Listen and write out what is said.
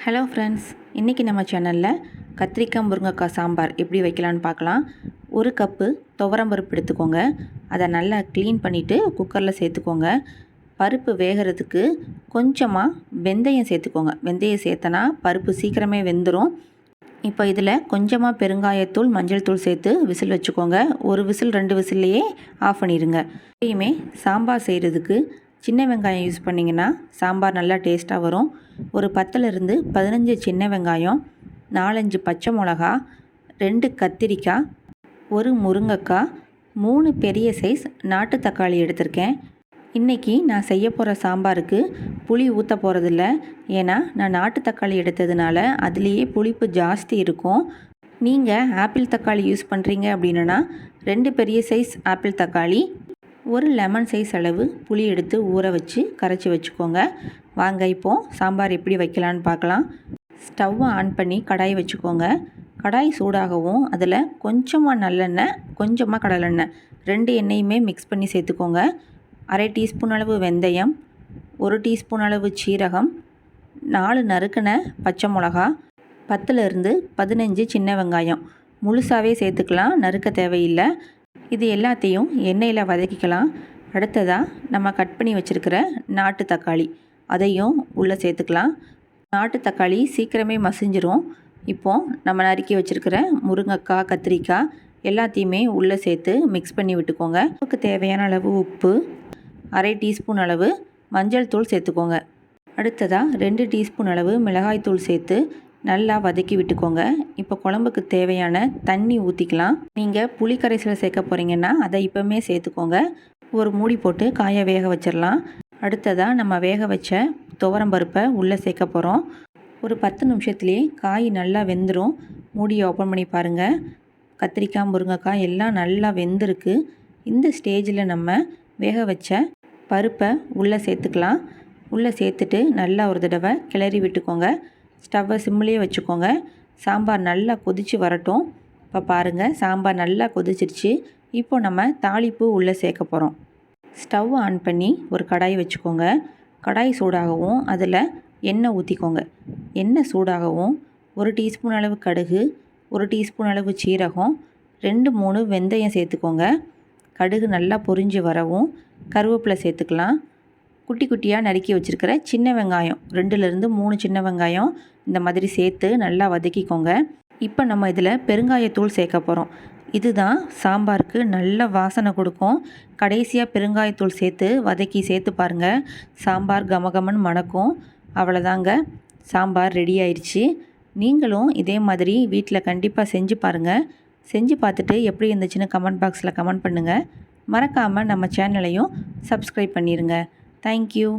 Hello friends, இன்றைக்கி நம்ம சேனலில் கத்திரிக்காய் முருங்கைக்காய் சாம்பார் எப்படி வைக்கலான்னு பார்க்கலாம். ஒரு கப்பு துவரம்பருப்பு எடுத்துக்கோங்க. அதை நல்லா க்ளீன் பண்ணிவிட்டு குக்கரில் சேர்த்துக்கோங்க. பருப்பு வேகிறதுக்கு கொஞ்சமாக வெந்தயம் சேர்த்துக்கோங்க. வெந்தயம் சேர்த்தனா பருப்பு சீக்கிரமே வெந்துடும். இப்போ இதில் கொஞ்சமாக பெருங்காயத்தூள், மஞ்சள் தூள் சேர்த்து விசில் வச்சுக்கோங்க. ஒரு விசில் 2 விசில்லையே ஆஃப் பண்ணிடுங்க. எப்பயுமே சாம்பார் செய்கிறதுக்கு சின்ன வெங்காயம் யூஸ் பண்ணிங்கன்னா சாம்பார் நல்லா டேஸ்ட்டாக வரும். ஒரு 10லிருந்து 15 சின்ன வெங்காயம், 4-5 பச்சை மிளகா, 2 கத்திரிக்காய், ஒரு முருங்கைக்காய், 3 பெரிய சைஸ் நாட்டு தக்காளி எடுத்திருக்கேன். இன்றைக்கி நான் செய்ய போகிற சாம்பாருக்கு புளி ஊற்ற போகிறதில்ல. ஏன்னா நான் நாட்டு தக்காளி எடுத்ததுனால அதுலேயே புளிப்பு ஜாஸ்தி இருக்கும். நீங்கள் ஆப்பிள் தக்காளி யூஸ் பண்ணுறீங்க அப்படின்னா 2 பெரிய சைஸ் ஆப்பிள் தக்காளி, ஒரு லெமன் சைஸ் அளவு புளி எடுத்து ஊற வச்சு கரைச்சி வச்சுக்கோங்க. வாங்க இப்போது சாம்பார் எப்படி வைக்கலான்னு பார்க்கலாம். ஸ்டவ்வை ஆன் பண்ணி கடாய் வச்சுக்கோங்க. கடாய் சூடாகவும் அதில் கொஞ்சமாக நல்லெண்ணெய், கொஞ்சமாக கடலெண்ணெய் 2 எண்ணெயுமே மிக்ஸ் பண்ணி சேர்த்துக்கோங்க. 1/2 டீஸ்பூன் அளவு வெந்தயம், 1 டீஸ்பூன் அளவு சீரகம், 4 நறுக்கின பச்சை மிளகா, 10லிருந்து 15 சின்ன வெங்காயம் முழுசாகவே சேர்த்துக்கலாம், நறுக்க தேவையில்லை. இது எல்லாத்தையும் எண்ணெயில் வதக்கிக்கலாம். அடுத்ததாக நம்ம கட் பண்ணி வச்சுருக்கிற நாட்டு தக்காளி அதையும் உள்ளே சேர்த்துக்கலாம். நாட்டு தக்காளி சீக்கிரமே மசிஞ்சிரும். இப்போது நம்ம நறுக்கி வச்சுருக்கிற முருங்கைக்காய், கத்திரிக்காய் எல்லாத்தையுமே உள்ளே சேர்த்து மிக்ஸ் பண்ணி விட்டுக்கோங்க. அதுக்கு தேவையான அளவு உப்பு, 1/2 டீஸ்பூன் அளவு மஞ்சள் தூள் சேர்த்துக்கோங்க. அடுத்ததாக 2 டீஸ்பூன் அளவு மிளகாய் தூள் சேர்த்து நல்லா வதக்கி விட்டுக்கோங்க. இப்போ குழம்புக்கு தேவையான தண்ணி ஊற்றிக்கலாம். நீங்கள் புளி கரைசலை சேர்க்க போகிறீங்கன்னா அதை இப்போவுமே சேர்த்துக்கோங்க. ஒரு மூடி போட்டு காய வேக வச்சிடலாம். அடுத்ததாக நம்ம வேக வச்ச துவரம்பருப்பை உள்ளே சேர்க்க போகிறோம். ஒரு 10 நிமிஷத்துலேயே காய் நல்லா வெந்துடும். மூடியை ஓப்பன் பண்ணி பாருங்கள். கத்திரிக்காய், முருங்கைக்காய் எல்லாம் நல்லா வெந்திருக்கு. இந்த ஸ்டேஜில் நம்ம வேக வச்ச பருப்பை உள்ளே சேர்த்துக்கலாம். உள்ளே சேர்த்துட்டு நல்லா ஒரு தடவை கிளறி விட்டுக்கோங்க. ஸ்டவ்வை சிம்லேயே வச்சுக்கோங்க. சாம்பார் நல்லா கொதித்து வரட்டும். இப்போ பாருங்கள், சாம்பார் நல்லா கொதிச்சிருச்சு. இப்போ நம்ம தாளிப்பு உள்ளே சேர்க்க போகிறோம். ஸ்டவ் ஆன் பண்ணி ஒரு கடாய் வச்சுக்கோங்க. கடாய் சூடாகவும் அதில் எண்ணெய் ஊற்றிக்கோங்க. எண்ணெய் சூடாகவும் 1 டீஸ்பூன் அளவு கடுகு, 1 டீஸ்பூன் அளவு சீரகம், 2-3 வெந்தயம் சேர்த்துக்கோங்க. கடுகு நல்லா பொரிஞ்சு வரவும் கருவேப்பிலை சேர்த்துக்கலாம். குட்டி குட்டியாக நறுக்கி வச்சுருக்கிற சின்ன வெங்காயம் 2லிருந்து 3 சின்ன வெங்காயம் இந்த மாதிரி சேர்த்து நல்லா வதக்கிக்கோங்க. இப்போ நம்ம இதில் பெருங்காயத்தூள் சேர்க்க போகிறோம். இதுதான் சாம்பாருக்கு நல்ல வாசனை கொடுக்கும். கடைசியாக பெருங்காயத்தூள் சேர்த்து பாருங்கள். சாம்பார் கமகமன்னு மணக்கும். அவ்வளோதாங்க, சாம்பார் ரெடி ஆயிடுச்சு. நீங்களும் இதே மாதிரி வீட்டில் கண்டிப்பாக செஞ்சு பாருங்கள். செஞ்சு பார்த்துட்டு எப்படி இருந்துச்சுன்னு கமெண்ட் பாக்ஸில் கமெண்ட் பண்ணுங்கள். மறக்காமல் நம்ம சேனலையும் சப்ஸ்கிரைப் பண்ணிடுங்க. Thank you.